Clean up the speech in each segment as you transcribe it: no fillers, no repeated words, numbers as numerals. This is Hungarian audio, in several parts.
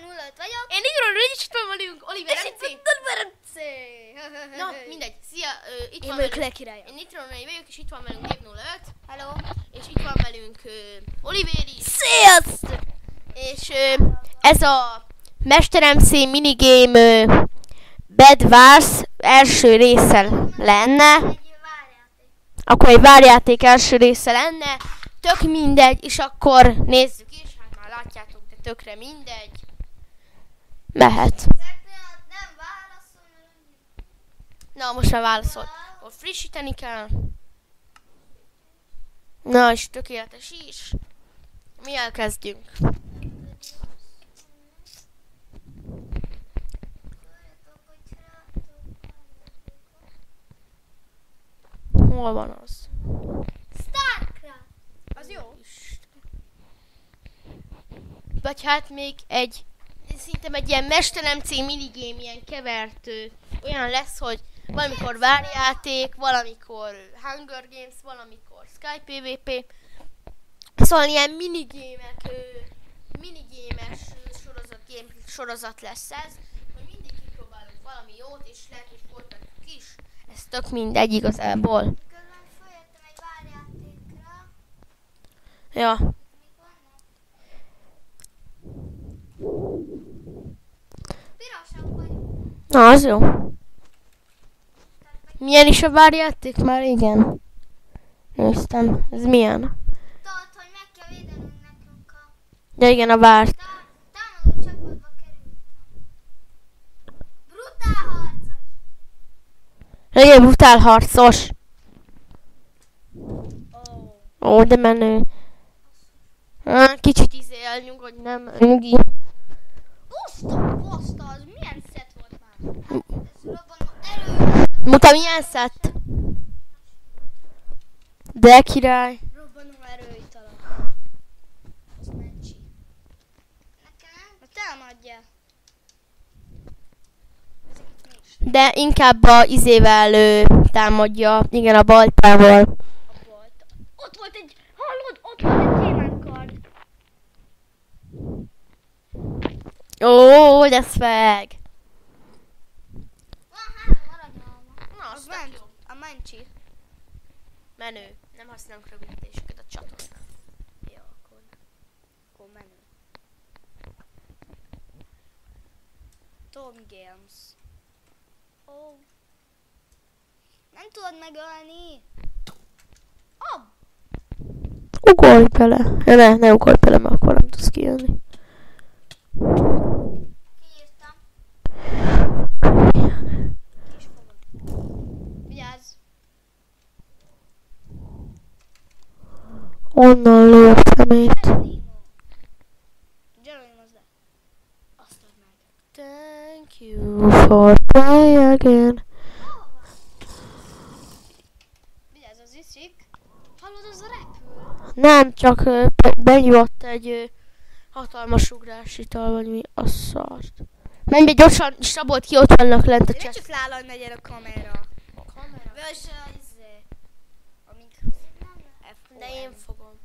05 vagyok. Én Nitro és itt van velünk Oliver MC. Na, mindegy. Szia, itt van velünk. Én Nitro vagyok, és itt van velünk Gabe 05. Hello. És itt van velünk Oliver is. Sziasztok! És ez a Mester MC minigame Bed Wars első része lenne. Akkor egy várjáték első része lenne. Tök mindegy, és akkor nézzük is. Hát már látjátok, de tökre mindegy. Mehet. Nem válaszol, Na, most már válaszolt. Akkor frissíteni kell. Na, és tökéletes is. Mi elkezdjünk. Hol van az? Starcraft! Az jó. Vagy hát még egy, szerintem egy ilyen Mester MC minigame, ilyen kevert, olyan lesz, hogy valamikor várjáték, valamikor Hunger Games, valamikor Skype PvP. Szóval ilyen minigémek, minigémes sorozat lesz ez, hogy mindig kipróbálunk valami jót, és lehet, hogy folytatjuk is. Ez tök mindegy igazából. Közben följöttem egy várjátékra. Ja. Mik vannak? Pirosak vagyunk. Na, az jó. Milyen is a várjáték? Már igen. Néztem. Ez milyen? Tudod, hogy meg kell védenünk nekünk a Ja igen, a várt. támadó csapatba kerültem. Brutál harcos! Legyen brutál harcos. Ó, de menő. Kicsit elnyugodj, nem nyugi. Baszta, az milyen szett volt már? Ez robbanó erő. Muta, milyen szett? De király. Robbanó erőitala. Az meccsi. Nekem nem? Támadja. Ezek itt mi is? De inkább a izével támadja. Igen, a baltával. A bolt. Ott volt egy, hallod? Ott volt egy gyémántkard. Ó, de szveg. Van 3 aranyalma. Na, Az ment. A mencsi. Menő. Nem használunk rövidítéseket a csatornán. Jó, akkor menő. Tom Games. Ó. Nem tudod megölni? Oh. Ugorj bele. Ja, ne ugorj bele, mert akkor nem tudsz kijönni. Kiírtam. Ki is fogod. Vigyázz. Onnan lő a szemét. Geronimo, az le. Azt add meg. Thank you for play again. Vigyázz, az iszik. Hallod, az a repül. Nem, csak benyújtott egy hatalmas ugrásital, vagy mi a szart. Menj be gyorsan, Szabolt ki, ott vannak lent a De csesz. csak lállal megy a kamera. A kamera? Vös a mikrofon. De én fogom.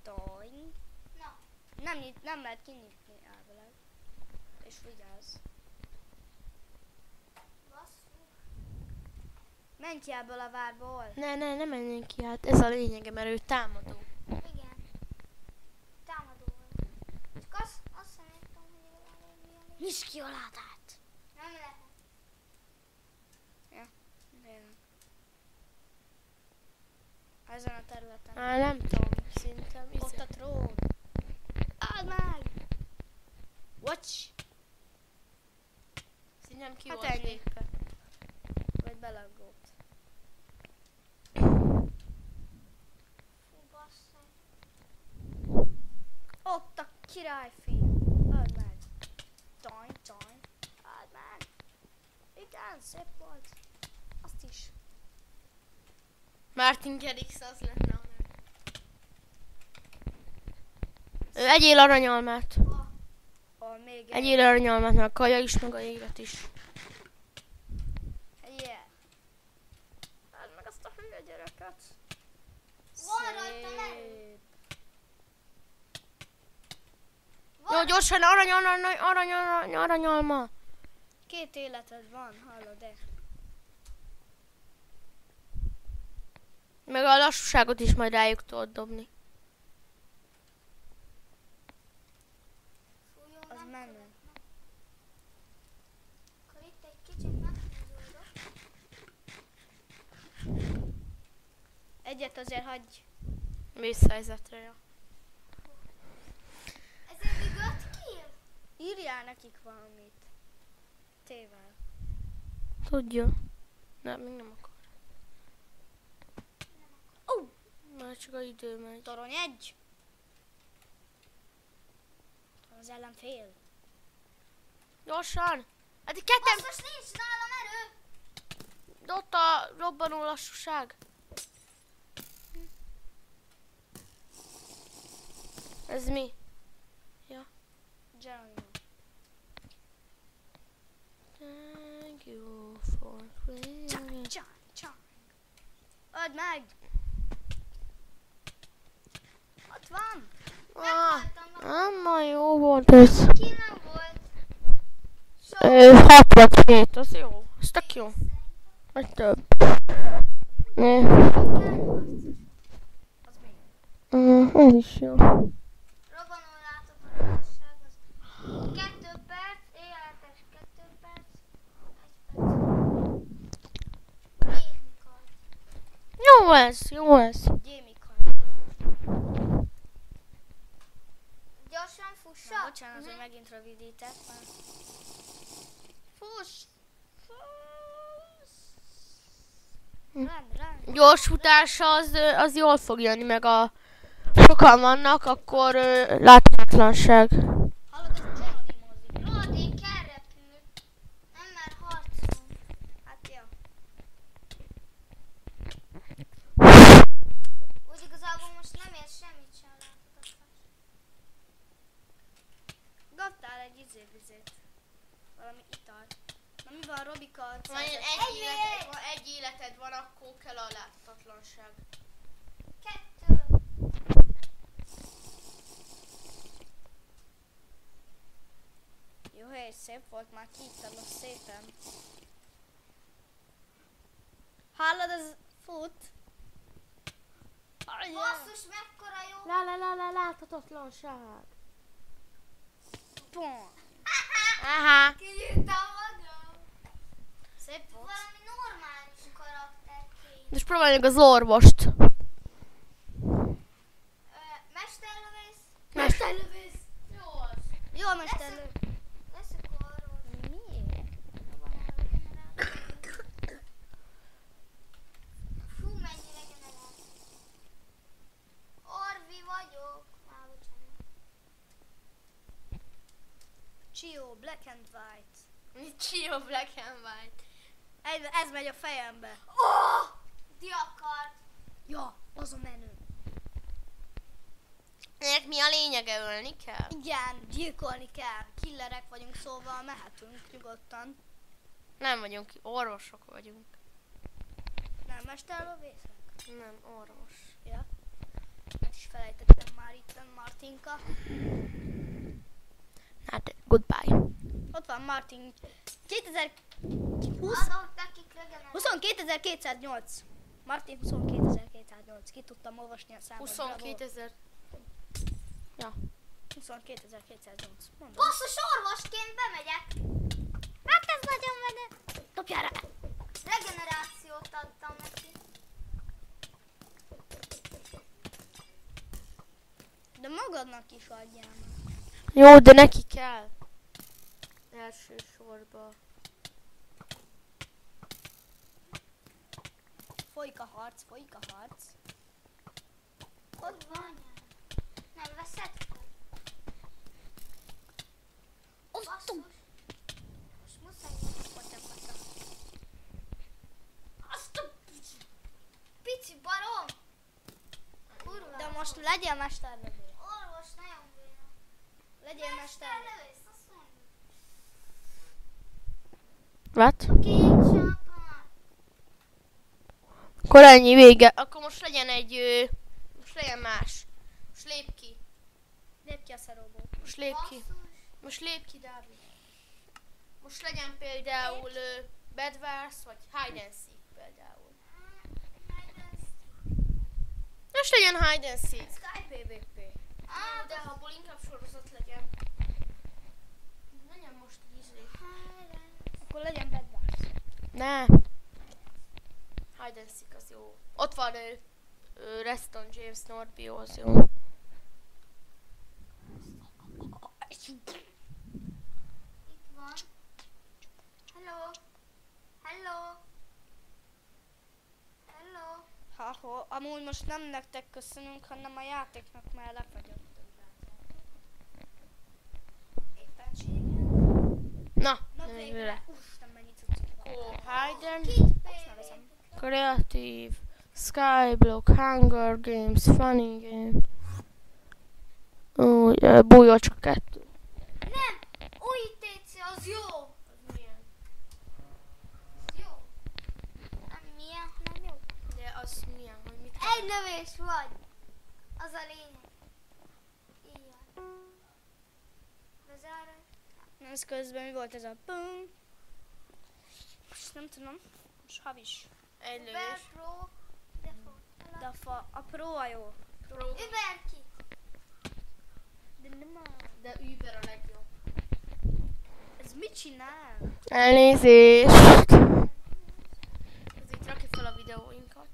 Toing. Na. Nem lehet kinyitni elvileg. És vigyázz. Menj ki ebből a várból. Ne menjünk ki, hát ez a lényege, mert ő támadó. Igen. Támadó vagy. Csak azt sem értem, hogy igazából mi a lényeg. Nyisd ki a ládát! Nem lehet. Ja, tényleg. Ezen a területen. Nem tudom, szerintem. Ott a trón. Add meg! Watch! Szerintem ki Hát volt ennyi. lépve. Vagy belaggolt. Fú, bassza. Ott a királyfi. Add meg. Toin. Add meg. Igen, szép volt. Azt is. Martin Garrix az lenne. Egyél aranyalmát. Még egy. Egyél aranyalmát, meg a kaja is, meg a élet is. Yeah. Add meg azt a hülye gyereket. Van rajta Szép. Jó, gyorsan, aranyalma. 2 életed van, hallod-e? Meg a lassúságot is majd rájuk tudod dobni. Az menő. Akkor itt egy kicsit meghúzódok. Egyet azért hagyj. Vészhelyzetre, ja. Ez eddig 5 kill? Írjál nekik valamit. Tével. Tudja. Nem, még nem akar. Már csak a idő megy. Torony 1. Az ellenfél. Gyorsan! Hát itt ketten... Basszus, nincs nálam erő! Ott a robbanó lassúság. Ez mi? Ja. Geronimo. Thank you for playing. Csak. Öld meg! Ott van! Nem jó volt ez. Ki nem volt? Sok 67, az jó. Ez tök jó. Vagy több. Ne. Az mi? Ez is jó. robbanó látogatosság az 2 perc, életes 2 perc, 1 perc. Gémikard. Jó ez, jó ez. Gyémikon. Gyorsan fussa? Bocsánat, hogy megint rövidítettem. Fuss! Rend. Gyors futása az jól fog jönni, meg a sokan vannak, akkor láthatatlanság. Hallod, ez Geronimozik. Lódi, kell repül. Nem mer harcol. Hát ja. Úgy igazából most nem ér semmit sem látogatás. Kaptál egy izét. Valami italt. Na mi van, Robika? Egy életed van, akkor kell a láthatatlanság. 2. Jó, hely, szép volt, már kiittalak szépen. Hallod, ez fut. Basszus, mekkora jó. Láthatatlanság. Pont. Aha. Kinyírtam magam. Szép volt. Valami normális karakter kéne. Most próbáljuk az orvost. Mesterlövész. Mesterlövész. Jó az. Jó, mesterlő. Leszek arról. Miért? Fú, mennyi regeneráció. Orvi vagyok. Már bocsánat. Chio, black and white. Chio Black and White. Ez megy a fejembe. Oh! Diakard. Ja, az a menő. Ennek mi a lényege, ölni kell? Igen, gyilkolni kell. Killerek vagyunk, szóval mehetünk nyugodtan. Nem vagyunk, orvosok vagyunk. Nem mesterlövészek? Nem, orvos. Ja. Meg is felejtettem már itt Martinka. Hát, goodbye. Ott van Martin. 2020. Adok nekik regenerációt. 22.208. Martin 22.208. Ki tudtam olvasni a számot. 22 000. Ja. 22.208. Mondom. Basszus, orvosként bemegyek. Hát ez nagyon menő. Dobjál rá! Regenerációt adtam neki. De magadnak is adjál meg. Jó, de neki kell. Elsősorban. Folyik a harc, folyik a harc. Ott van. Nem veszed fel. Basszus. Most muszáj. Pata. Azt a pici barom. Kurva. De most legyél mesterlövő. Orvos nagyon béna. Legyél mesterlövő. Mesterlövész, azt mondja. What? Kék csapat. Akkor ennyi vége. Akkor most legyen egy... most legyen más. Most lép ki. Lép ki a szaróból. Most lép ki. Basszus. Most lép ki, Dávid. Most legyen például Bed Wars, vagy Hide and Seek például. Most legyen Hide and Seek. Sky PvP. De ha abból inkább sorozat legyen. Legyen most ízlé. Akkor legyen Bed Wars. Ne. Hide and Seek az jó. Ott van Reston James Norby, az jó. Itt van. Hello. Hello. Hello. Ha, amúgy most nem nektek köszönünk, hanem a játéknak, már lefagyott. Éppenséggel. Na, Na nem végre. vele. Úristen, mennyi cuccot van. Hide and Kit Azt nevezem. Creative, Skyblock, Hunger Games, Funny Game. Bújócska 2. Nem! Új TC, az jó! Az milyen? Jó. Nem milyen, hanem jó. De az milyen, hogy mit Egy növés vagy. Az a lényeg. Így van. Bezárod. Ez közben mi volt ez a pum? Most nem tudom. Most havis. Egy Uber lövés. Pro. De a pro a jó. Uber Kit. De nem a... De Uber a legjobb. Ez mit csinál? Elnézést! Azért rakja fel a videóinkat.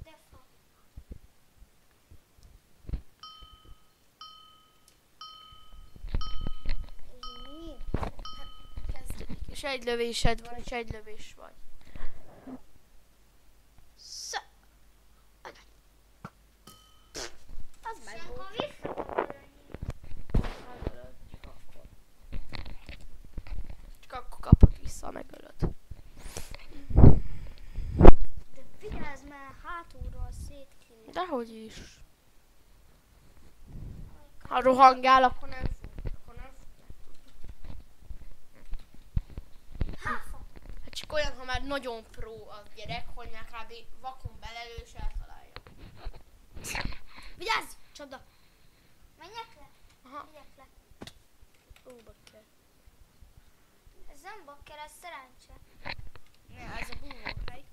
Defa. Ez mi? Kezdődik. És egy lövésed van, és egy lövés vagy. Az meg Ilyenkor volt. visszakapod. Csak akkor kapod vissza, megölöd. De vigyázz, mert hátulról szétkilép. Dehogy is. Ha rohangál, akkor nem fog. Akkor nem fogják tudni. Háfa. Hát csak olyan, ha már nagyon pro a gyerek, hogy már kb. Vakon belelő és eltalálja. Vigyázz! Csoda! Menjek le? Aha. Megyek le. Próba kell. Ez nem bakker, ez szerencse. Ne, ez a búvóhely.